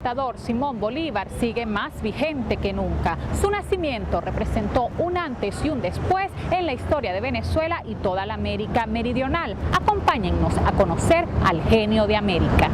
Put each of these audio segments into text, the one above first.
El dictador Simón Bolívar sigue más vigente que nunca. Su nacimiento representó un antes y un después en la historia de Venezuela y toda la América meridional. Acompáñennos a conocer al genio de América.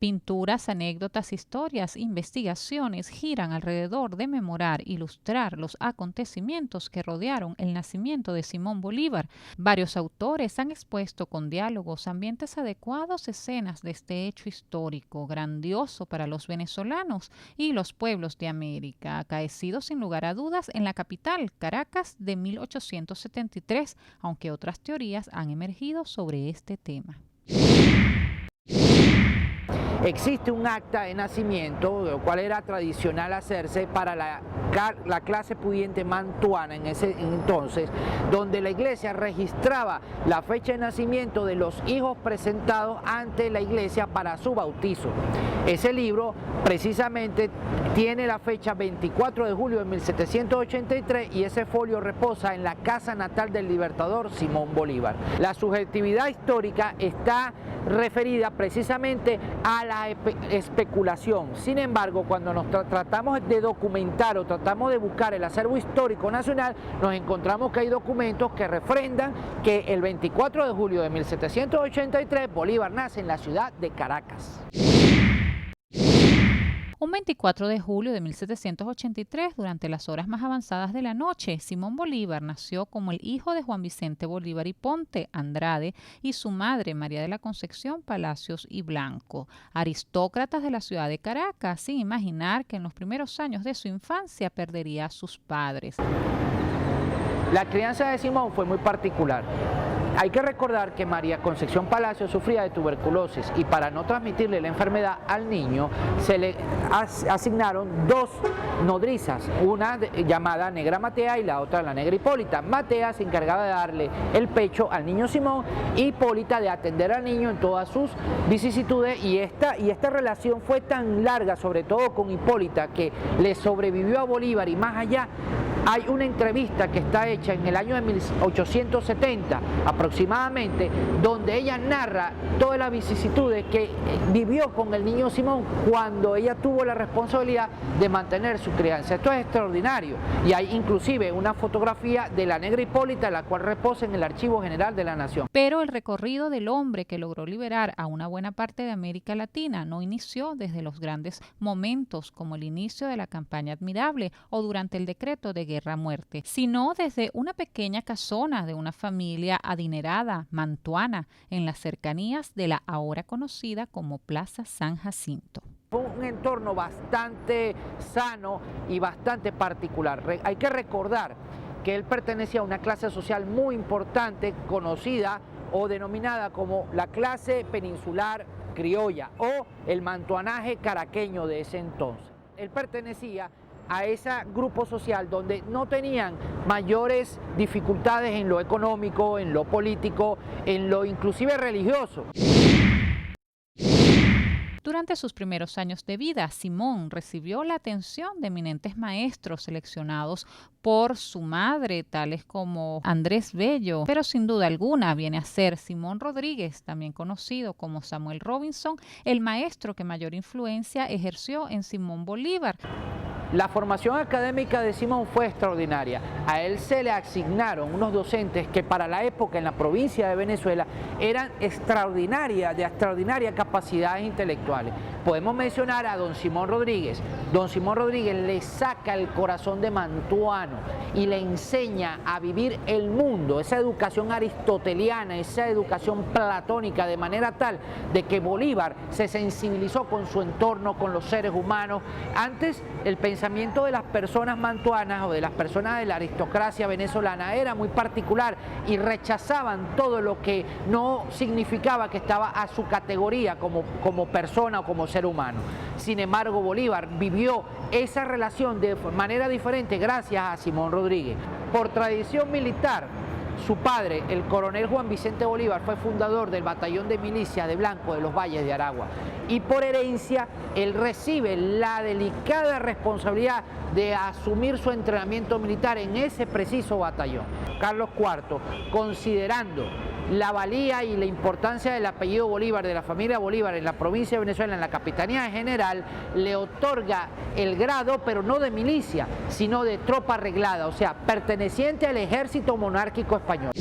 Pinturas, anécdotas, historias, investigaciones giran alrededor de memorar, ilustrar los acontecimientos que rodearon el nacimiento de Simón Bolívar. Varios autores han expuesto con diálogos, ambientes adecuados, escenas de este hecho histórico, grandioso para los venezolanos y los pueblos de América, acaecido sin lugar a dudas en la capital, Caracas, de 1873, aunque otras teorías han emergido sobre este tema. Existe un acta de nacimiento, lo cual era tradicional hacerse para la clase pudiente mantuana en ese entonces, donde la iglesia registraba la fecha de nacimiento de los hijos presentados ante la iglesia para su bautizo. Ese libro precisamente tiene la fecha 24 de julio de 1783 y ese folio reposa en la casa natal del libertador Simón Bolívar. La subjetividad histórica está referida precisamente a la especulación. Sin embargo, cuando nos tratamos de documentar o tratamos de buscar el acervo histórico nacional, nos encontramos que hay documentos que refrendan que el 24 de julio de 1783 Bolívar nace en la ciudad de Caracas. Un 24 de julio de 1783, durante las horas más avanzadas de la noche, Simón Bolívar nació como el hijo de Juan Vicente Bolívar y Ponte Andrade y su madre María de la Concepción Palacios y Blanco, aristócratas de la ciudad de Caracas, sin imaginar que en los primeros años de su infancia perdería a sus padres. La crianza de Simón fue muy particular. Hay que recordar que María Concepción Palacios sufría de tuberculosis y para no transmitirle la enfermedad al niño se le asignaron dos nodrizas, una llamada Negra Matea y la otra la Negra Hipólita. Matea se encargaba de darle el pecho al niño Simón y Hipólita de atender al niño en todas sus vicisitudes y esta relación fue tan larga, sobre todo con Hipólita, que le sobrevivió a Bolívar y más allá. Hay una entrevista que está hecha en el año de 1870 aproximadamente, donde ella narra todas las vicisitudes que vivió con el niño Simón cuando ella tuvo la responsabilidad de mantener su crianza. Esto es extraordinario y hay inclusive una fotografía de la Negra Hipólita, la cual reposa en el Archivo General de la Nación. Pero el recorrido del hombre que logró liberar a una buena parte de América Latina no inició desde los grandes momentos como el inicio de la campaña Admirable o durante el decreto de guerra-muerte, sino desde una pequeña casona de una familia adinerada, mantuana, en las cercanías de la ahora conocida como Plaza San Jacinto. Fue un entorno bastante sano y bastante particular. Hay que recordar que él pertenecía a una clase social muy importante, conocida o denominada como la clase peninsular criolla o el mantuanaje caraqueño de ese entonces. Él pertenecía a ese grupo social donde no tenían mayores dificultades en lo económico, en lo político, en lo inclusive religioso. Durante sus primeros años de vida, Simón recibió la atención de eminentes maestros seleccionados por su madre, tales como Andrés Bello, pero sin duda alguna viene a ser Simón Rodríguez, también conocido como Samuel Robinson, el maestro que mayor influencia ejerció en Simón Bolívar. La formación académica de Simón fue extraordinaria. A él se le asignaron unos docentes que para la época en la provincia de Venezuela eran de extraordinaria capacidades intelectuales. Podemos mencionar a don Simón Rodríguez. Don Simón Rodríguez le saca el corazón de mantuano y le enseña a vivir el mundo, esa educación aristoteliana, esa educación platónica, de manera tal de que Bolívar se sensibilizó con su entorno, con los seres humanos. Antes el pensamiento de las personas mantuanas o de las personas de la aristocracia venezolana era muy particular y rechazaban todo lo que no significaba que estaba a su categoría como persona o como ser humano. Sin embargo, Bolívar vivió esa relación de manera diferente gracias a Simón Rodríguez. Por tradición militar, su padre, el coronel Juan Vicente Bolívar, fue fundador del batallón de milicia de Blanco de los Valles de Aragua. Y por herencia, él recibe la delicada responsabilidad de asumir su entrenamiento militar en ese preciso batallón. Carlos IV, considerando la valía y la importancia del apellido Bolívar, de la familia Bolívar en la provincia de Venezuela, en la Capitanía General, le otorga el grado, pero no de milicia, sino de tropa arreglada, o sea, perteneciente al ejército monárquico español.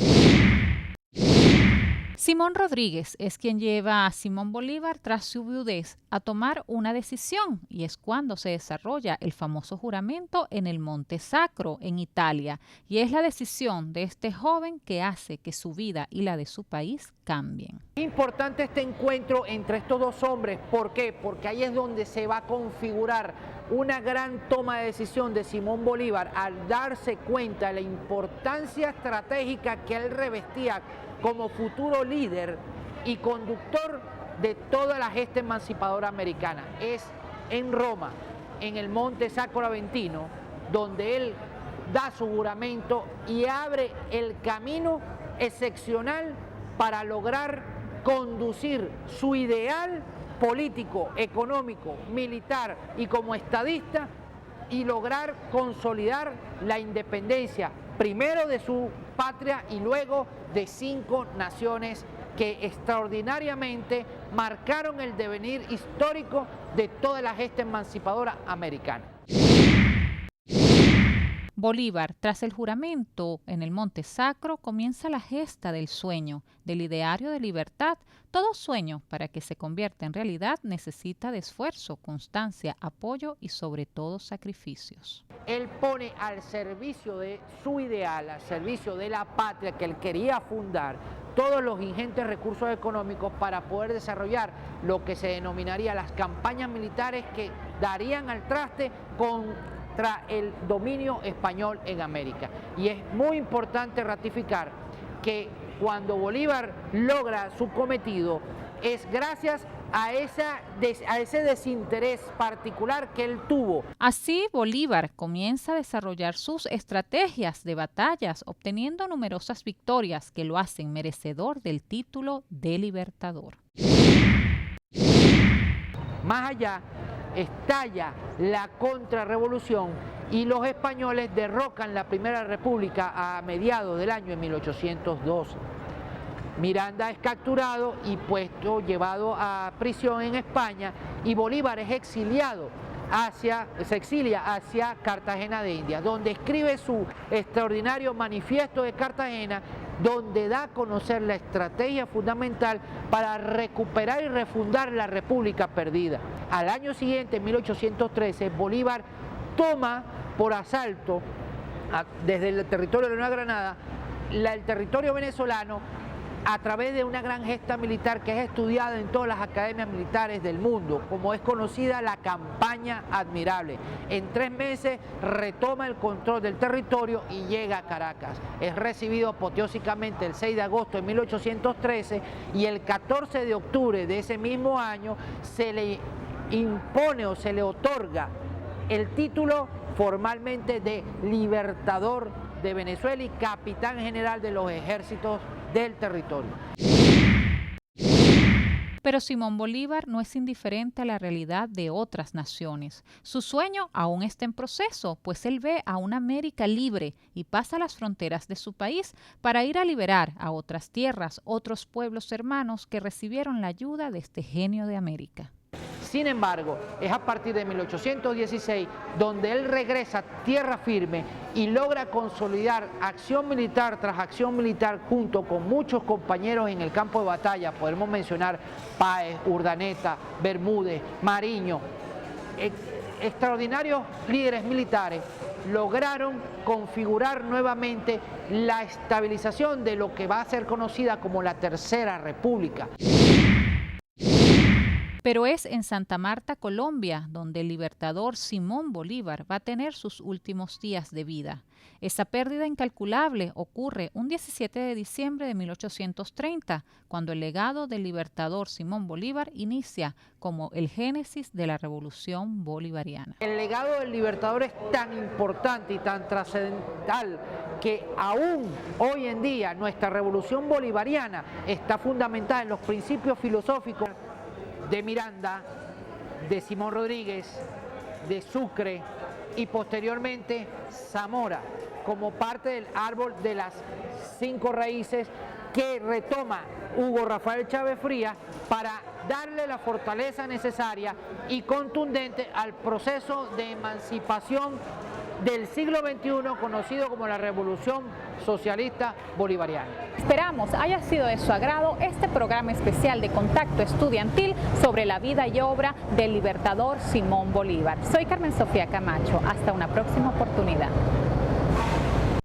Simón Rodríguez es quien lleva a Simón Bolívar tras su viudez a tomar una decisión, y es cuando se desarrolla el famoso juramento en el Monte Sacro, en Italia, y es la decisión de este joven que hace que su vida y la de su país cambien. Es importante este encuentro entre estos dos hombres, ¿por qué? Porque ahí es donde se va a configurar una gran toma de decisión de Simón Bolívar al darse cuenta de la importancia estratégica que él revestía como futuro líder y conductor de toda la gesta emancipadora americana. Es en Roma, en el Monte Sacro Aventino, donde él da su juramento y abre el camino excepcional para lograr conducir su ideal político, económico, militar y como estadista, y lograr consolidar la independencia, primero de su patria y luego de 5 naciones que extraordinariamente marcaron el devenir histórico de toda la gesta emancipadora americana. Bolívar, tras el juramento en el Monte Sacro, comienza la gesta del sueño, del ideario de libertad. Todo sueño, para que se convierta en realidad, necesita de esfuerzo, constancia, apoyo y sobre todo sacrificios. Él pone al servicio de su ideal, al servicio de la patria que él quería fundar, todos los ingentes recursos económicos para poder desarrollar lo que se denominaría las campañas militares que darían al traste contra el dominio español en América. Y es muy importante ratificar que cuando Bolívar logra su cometido es gracias a ese desinterés particular que él tuvo. Así, Bolívar comienza a desarrollar sus estrategias de batallas, obteniendo numerosas victorias que lo hacen merecedor del título de libertador. Más allá, estalla la contrarrevolución y los españoles derrocan la Primera República a mediados del año de 1812. Miranda es capturado y llevado a prisión en España, y Bolívar es se exilia hacia Cartagena de Indias, donde escribe su extraordinario manifiesto de Cartagena, donde da a conocer la estrategia fundamental para recuperar y refundar la República perdida. Al año siguiente, en 1813, Bolívar toma por asalto desde el territorio de Nueva Granada el territorio venezolano a través de una gran gesta militar que es estudiada en todas las academias militares del mundo, como es conocida la campaña Admirable. En 3 meses retoma el control del territorio y llega a Caracas. Es recibido apoteósicamente el 6 de agosto de 1813 y el 14 de octubre de ese mismo año se le impone o se le otorga el título formalmente de Libertador de Venezuela y Capitán General de los ejércitos del territorio. Pero Simón Bolívar no es indiferente a la realidad de otras naciones. Su sueño aún está en proceso, pues él ve a una América libre y pasa las fronteras de su país para ir a liberar a otras tierras, otros pueblos hermanos que recibieron la ayuda de este genio de América. Sin embargo, es a partir de 1816 donde él regresa a tierra firme y logra consolidar acción militar tras acción militar junto con muchos compañeros en el campo de batalla. Podemos mencionar Páez, Urdaneta, Bermúdez, Mariño. Extraordinarios líderes militares lograron configurar nuevamente la estabilización de lo que va a ser conocida como la Tercera República. Pero es en Santa Marta, Colombia, donde el libertador Simón Bolívar va a tener sus últimos días de vida. Esa pérdida incalculable ocurre un 17 de diciembre de 1830, cuando el legado del libertador Simón Bolívar inicia como el génesis de la revolución bolivariana. El legado del libertador es tan importante y tan trascendental que aún hoy en día nuestra revolución bolivariana está fundamentada en los principios filosóficos de Miranda, de Simón Rodríguez, de Sucre y posteriormente Zamora, como parte del árbol de las 5 raíces que retoma Hugo Rafael Chávez Frías para darle la fortaleza necesaria y contundente al proceso de emancipación del siglo XXI conocido como la Revolución Socialista Bolivariana. Esperamos haya sido de su agrado este programa especial de Contacto Estudiantil sobre la vida y obra del libertador Simón Bolívar. Soy Carmen Sofía Camacho. Hasta una próxima oportunidad.